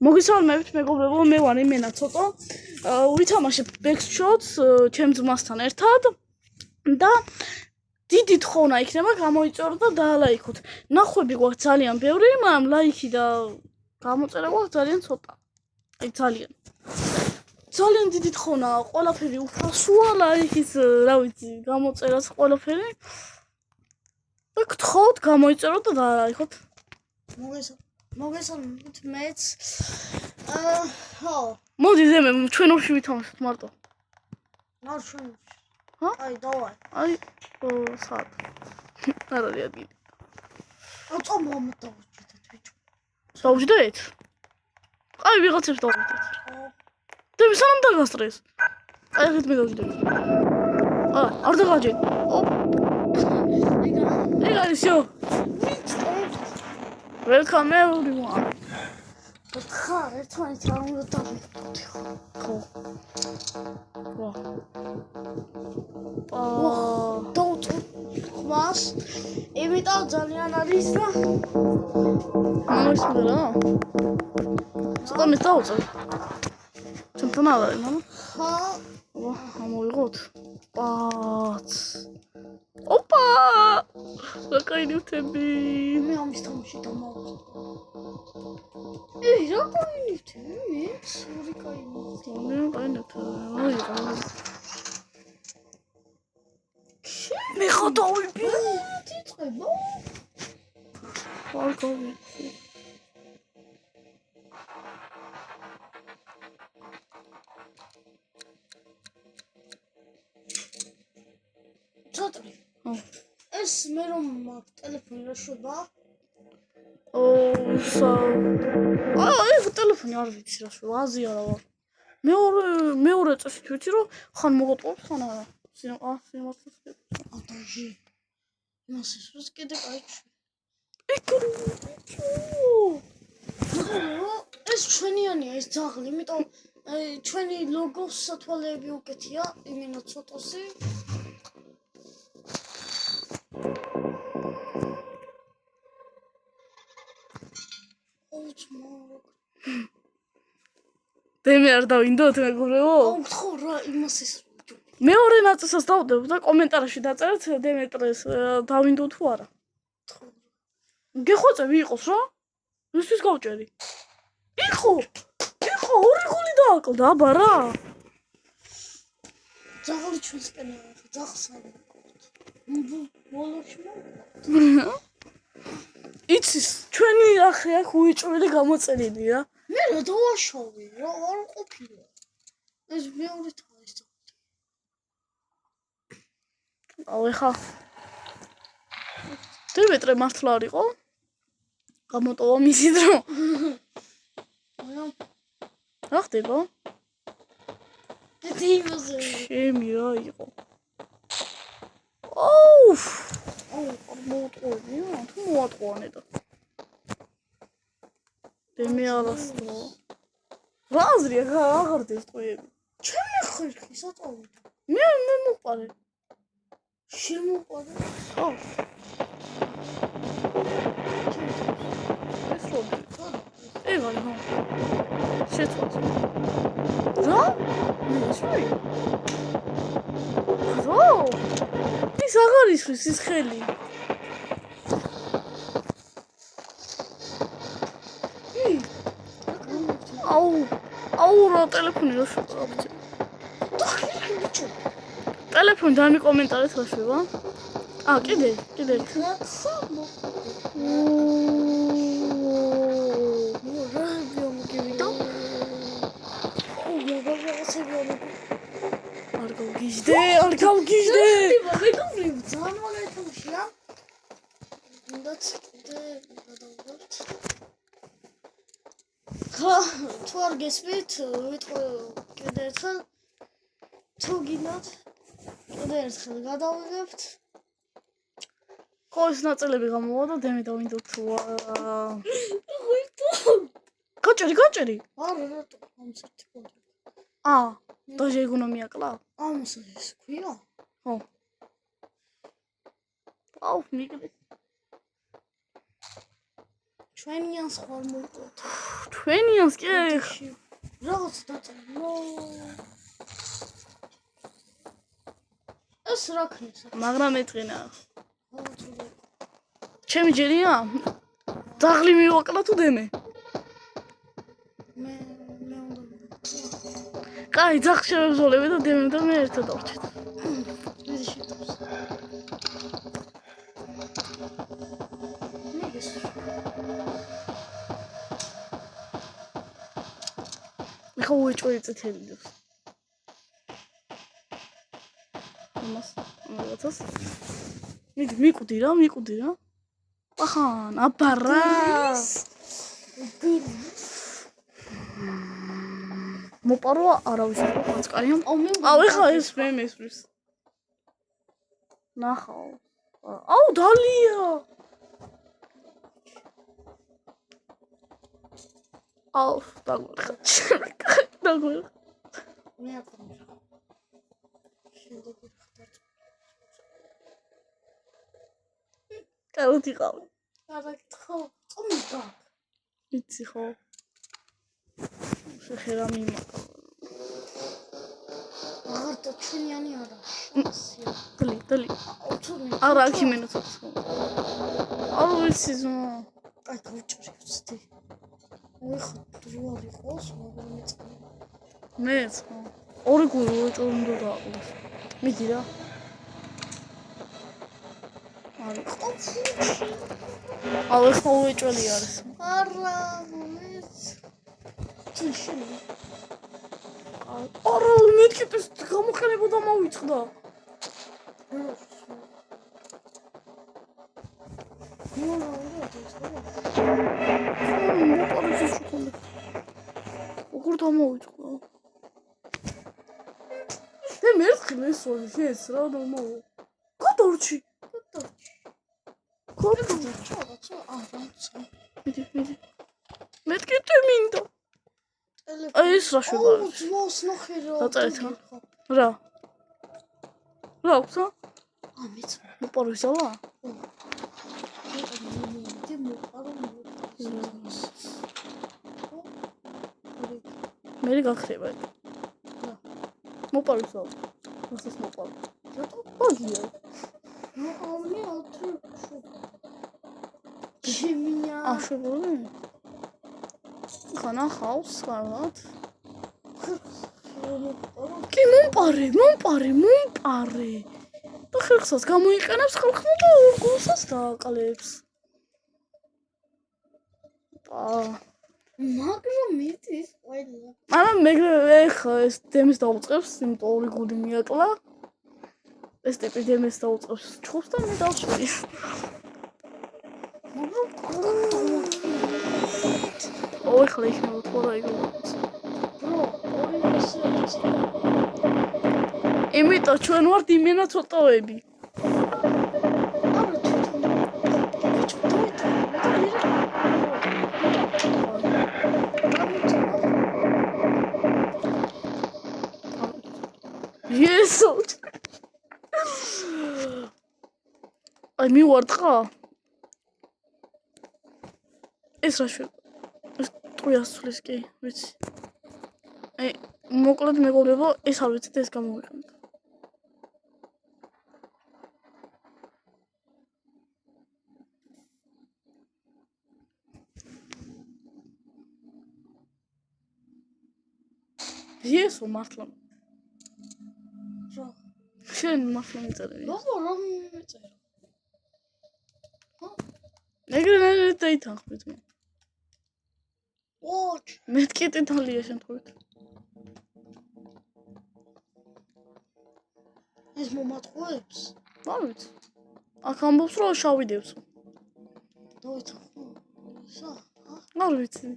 მოგესალმებით მეგობრებო, მე ვარ იმენა ცოტა. ვითამაშებ Backshots ჩემ ძმასთან ერთად და დიდი თხოვნა იქნება გამოიწეროთ და დაალაიქოთ. ნახვები გვაქვს ძალიან ბევრი, მაგრამ ლაიქი და გამოწერა გვაქვს ძალიან ცოტა. აი ძალიან დიდი თხოვნა, ყველაფერი უფასოა, ლაიქის, რა ვიცი, გამოწერაც ყველაფერი. და გთხოვთ გამოიწეროთ და დაალაიქოთ. მოგესალმებით მეც. ხო. მოდი ზემე ჩვენ ორში ვითამაშოთ მარტო. არ ჩვენ. ჰა? აი, დავაი. აი, სად. არ არის ადგილი. აწომ მომდავჭეთ ბიჭო. დავждეთ? აი, ვიღაცებს დავждეთ. და სანამ დაგასწრეს. აი, ახეთ მე დავждეთ. არ დაგაჯე. ეგ არის შო. Welcome everyone. ხა, ერთმანეთს არ უნდა დავიწყოთ. ხო. დავწერ ხმას. იმიტომ ძალიან არის და ამისმე რა. ცოტა მე დავწერ. ჩემთან არ არის, მამა. ხა, ამოვიღოთ. პაც. ოპა! რა кайნი ვთები. მე ამის თამაში დამავწერ. რა კაინი ვთები? მე სორი კაინი. მე კაინოთა. მე ხოდავიბი. თიწყება? არ გავიცი. ცოტრი. ეს მე რომ მაქვს ტელეფონი რა შვება? ეს ტელეფონი არ ვიცი რა შვება, აზია რა ვარ. მეორე წესით ვიცი რომ ხან მოგოტყობს, ხან არა. სიმართლეს ვიტყვი. ატაჟი. მას ეს კიდე კაიჩი. ეს ჩვენიანია ეს ძაღლი, იმიტომ ჩვენი ლოგოს სათვალეები უკეთია, იმენა ცოტასი. დემე არ დავინდოთ მეგობრებო? ხო რა, იმას ეს მეორე ნაწილსაც დავდებ და კომენტარებში დაწერეთ დემეტრეს დავინდო თუ არა. გეხვეწები იყოს რა? ისთვის გავჭერი. იყო ორი გოლი დააკლდა, აბა რა. ძაღლი ჩვენსკენ ახლა ძაღლს არ ვიყავთ. ბოლოში იცის ჩვენი ახე აქ უიჭველი გამოწერილი რა. მე რა დავაშავე, რა არ ყოფილა. ეს მეორე თან ის. ეხა დემეტრე მართლა არ იყო? გამოტოვა მისი დრო. რა ხდება? ჩემი რა იყო? მოვუტყოვდი, თუ მოვატყოვანე და. დემე არასდრო. რა აზრია აღარ დესტყვიები. ჩემი ხერხი საწავით. მე მოყარე. შემოყარე. ხო. ეს რო. ეგ არის ხო. შეწყვეტ. რა? მე რა? ის აღარ ისვრის ის ხელი. აუ რა ტელეფონი რა შევწავდი. ტელეფონი დამიკომენტარეთ რა შევა? კიდე. არ გავგიჟდე. მეგობრებო, ძალიან მაგარი თამაშია. უნდათ კიდე გადავიღოთ. ხა, თუ არ გესმით, ვიტყვი კიდე ერთხელ. თუ გინდათ, კიდე ერთხელ გადავიღებთ. ხო, ეს ნაწილები გამოვა და დემე დავინდოთ თუ არა. გაჭერი. არა, რატო ამცერთი პონტი. დაჟე ეგონომია კლა? ამას ეს ქვია? ხო. მიგდე. ჩვენიანს ხარ მოვყოთ. ჩვენიანს კი რაღაც დაწერო. ეს რა ქნეს? მაგრამ ეწყინა. აუცილებლად. ჩემი ჯერია? ძაღლი მივაკლა თუ დემე? მე უნდა. კაი, ძაღლ შევებზოლები და დემემ და მე ერთად დავჭით. მე შეტავს. ნეგეს. ეხა უეჭველი წითელი დევს. ამას მიკვდი რა. ახან, აბარა. მოპარო არავის არ ყაცკაია. აუ ეხა ეს მე მესვრის. ნახავ. აუ დალია. აუ დაგვერხა. დაგვერხა. მე აკეთებ. შენდები ხარ. კაუთი ყავ. არა გითხო, წმიდა. იცი ხო? შეხერა მიმაკა. აღარ ჩვენიანი არა. შანსია. დალი. აუცილებლად. არა აქ იმენა ცოტა. აუ ვიცი ზო. აი გავჭრი ვცდი. ოი ხო დრო არ იყოს, მაგრამ მეწყო. მეც ხო. ორი გული უეჭველი უნდა დააყოლოს. მიდი რა. არა. აუ ეხა უეჭველი არის. არა, მეც. წიში. არა, მეთქი გამოყენება და მოვიწყდა. როგორ დამოვიწყდა? და მერცხლეს ეს რა დამოვა. გადარჩი. მიდი. მეთქი მინდა. აი ეს რა შეგვარი? ძმოს ნახე რა. დაწერეთ რა? რა აქვს? ამეც მოპარო ისალა? მე გაქრება. მოპარო ისალა. რასას მოპარო? რატო? ბაგია. ამე ალთუ. ჩემია. აშობლე? ხანა ხავს ხარად? კი მომპარე. და ხერხსაც გამოიყენებს ხალხმა და ორგულსაც დააყლებს. მაგრამ მეტის ყველა. მაგრამ მე ეხა ეს დემეს დაუწყებს, იმიტომ ორი გული მიაკლა. ეს ტიპი დემეს დაუწყებს ჩხუბს და მე დავშვი. ოი ხლა იქნება თუ რა იგო. ორი ისე. იმიტომ ჩვენ ვართ იმენა ცოტაები. იესო. აი მივარტყა. ეს რა შე? ეს ტყუიასulis კი, ვიცი. აი მოკლედ მეგობრებო, ეს არ ვიცით ეს გამოვიყენეთ. იესო მართლა. რა? შენ მართლა მიწერე. რა მიწერე? ეგრე დაითანხმეთ მე. watch. მეთქი თალია შემთხვევით. ეს მომატყუებს? არ ვიცი. აქ ამბობს რომ შავი დევს. დავითანხმო. სა? არ ვიცი.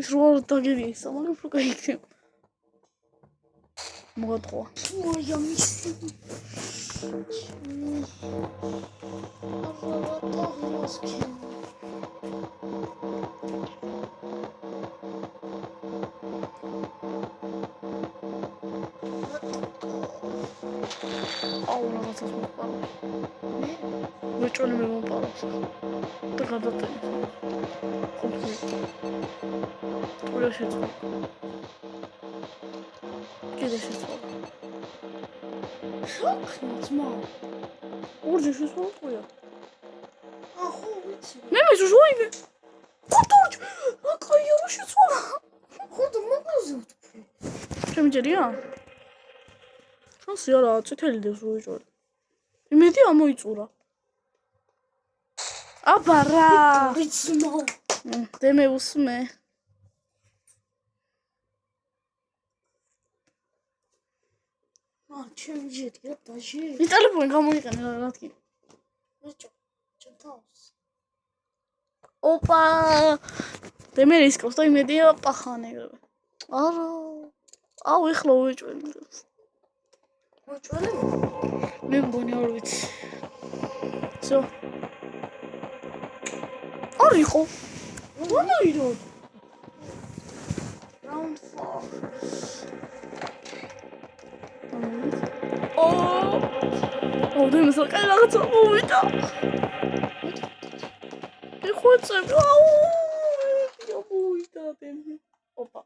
ის რო დაგევია ისა, მაგრამ რო გაიქნება. მოგატყვა. ой, я мисс. აუ რაღაცას მოყვა. ვეჭველი მე მომპარავს და გადატენი ყოფილი ყველა შეწყო კიდე შეწყო შოქი ძმა ორჯერ შეწყო ყויה ახო ვიცი მე მეშოშოიმე ხოთორჯ აკაია რა შეწყო ხოდა მაგაზე ვთქვი ჩემი ჯერია შანსი არა წითელი დევს ვეჭველი იმედი ამოიწურა აბა რა ვიცმო დემე უსმე ჩემი ჯერია დაჟე ის ტელეფონი გამოიყენე რა რადგან ბიჭო ჩემ თავს ოპა დემე რისკობს და იმედია პახანეგრები არა აუ ეხლა ვეჭველი ვეჭველი მე მგონი არ ვიცი всё არ იყო ვანაირო round 4 ო დემეს რა კაი რაღაცა მოვიდა ეხოცებ აუ მოვიდა დემე ოპა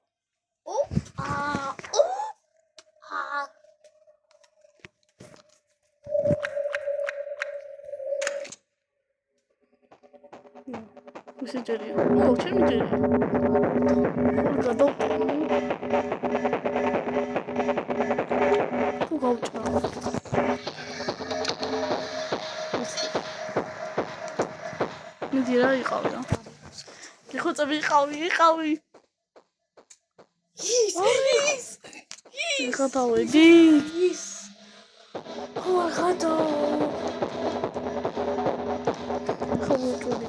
ვისი ჯერია ო ჩემი ჯერია გადავ თუ გავჭრა მიდი რა იყავი რა ეხოცები იყავი ის იხატავედი ის ხოდა ხავუჭული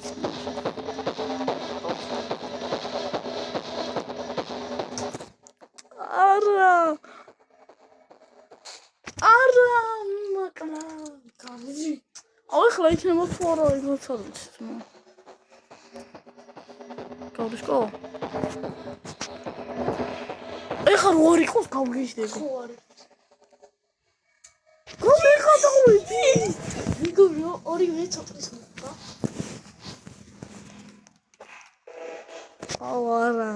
არა მაკლა გავიზი აუ ეხლა იქნება ფორა იგოცავთ გავდიშკო ეხლა რო იყოს გავგეშდები ხო არის გამიხატავედი მიგონი ორივე ცოტრის მოხდა აუ არა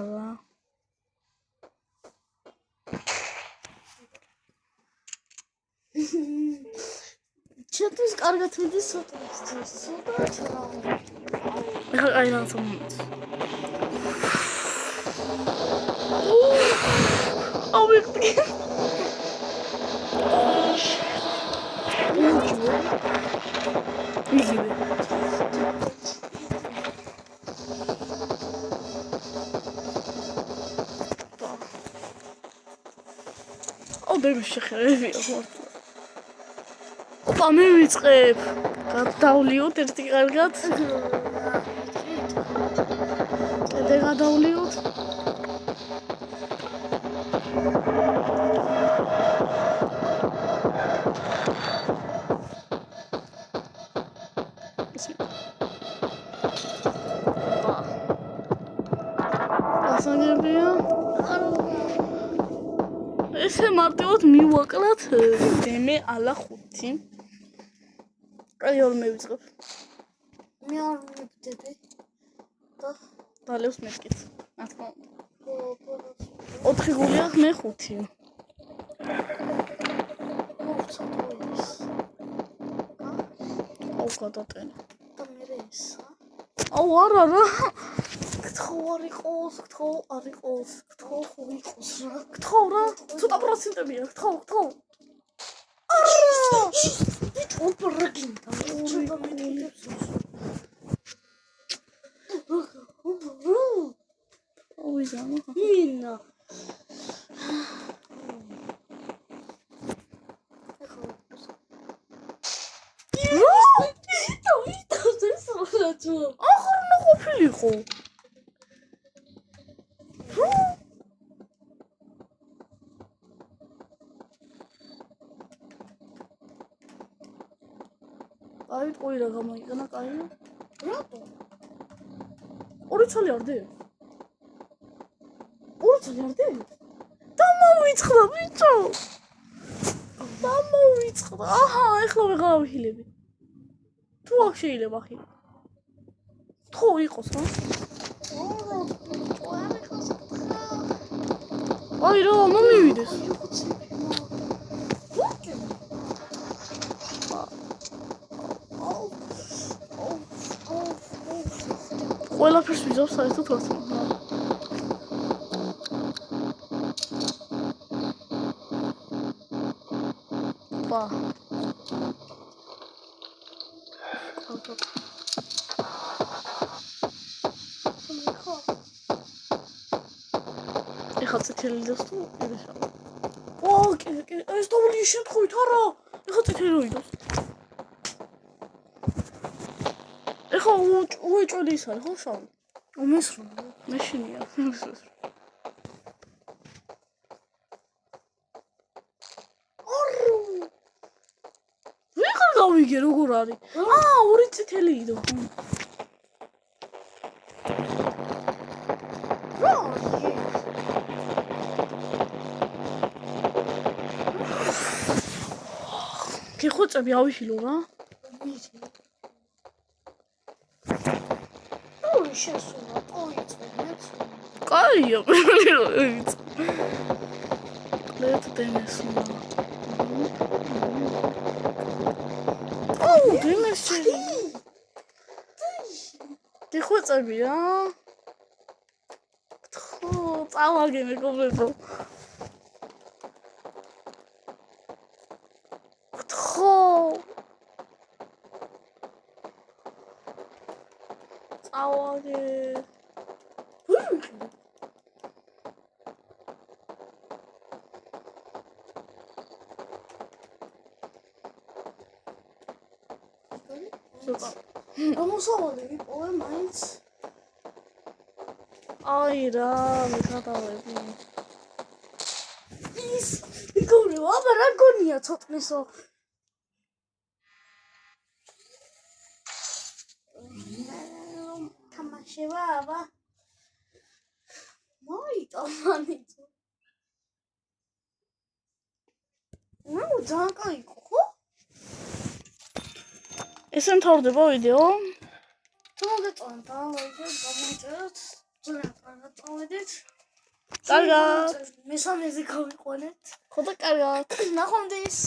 ჩათვის კარგად მიდის ცოტრის ცოტა ჩრა ეხლა აი რაღაცა მომეც აუ ვიყდი იგივე აუ დემის შეხედვია ხორტ ოპა მე ვიწყებ გადავლიოთ ერთი კარგად კიდე გადავლიოთ ასაგებია ესე მარტივად მივაკლათ დემე ალა 5 აი ორ მევიწყებ მე არ მივდები და დალევს მეთქით რა თქმა უნდა 4 პოროს გულია მე 5 მოვცადოის აუ გადატენი და მე ესა აუ არა რა გთხოვ არ იყოს გთხოვ არ იყოს გთხოვ ხო იყოს რა გთხოვ რა ცოტა პროცენტებია გთხოვ ოპრაგინდა ჩობა მეტყიდებს ოი ზამა მინა ახარ უნდა ყოფილიყო აი ყოი რა გამოიყენა კაია რატო ორი ცალი არ დე ორი ცალი არ დე დამოვიწყდა ბიჭო დამოვიწყდა აჰა ეხლა ვეღარ ავიხილები თუ აქ შეიძლება ხი. ხო იყოს რა. აი რა მომივიდეს. ყველაფერს ვიზავს საერთოდ რაცმა. Ба. ეხლა წითელი დას თუ იდეშა. ეს დაბლი შემთხვევით არა. ეხლა წითელი რო იდოს. ეხლა უეჭველი ის არის ხო შავი? უმესრო. მეშინია. ვიღარ გავიგე როგორ არის? ორი წითელი იდო. გეხოცები ავიშილო რა. შესულა, პოიწვენეთ. კაია, პირველი რო ვიცი. ლეთ დენესმა. დენესი. გეხოცები რა. ხო, წავაგე მეგობრებო. ხო. წავაგე. გამოსავალი ვიპოვე მაინც. აი რა, მეკატავები. ის მეგობრებო, აბა რა გონია ცოტნესო. თამაშება აბა. მოიტოვანით. ძალიან კაი იყო, ხო? ესე მთავრდება ვიდეო. თუ მოგეწონათ, ლაიქებს გამოიწეროთ. ძალიან კარგად წავედით. კარგად. მესამეზე გავიყვანეთ. ხო და კარგად. ნახვამდის.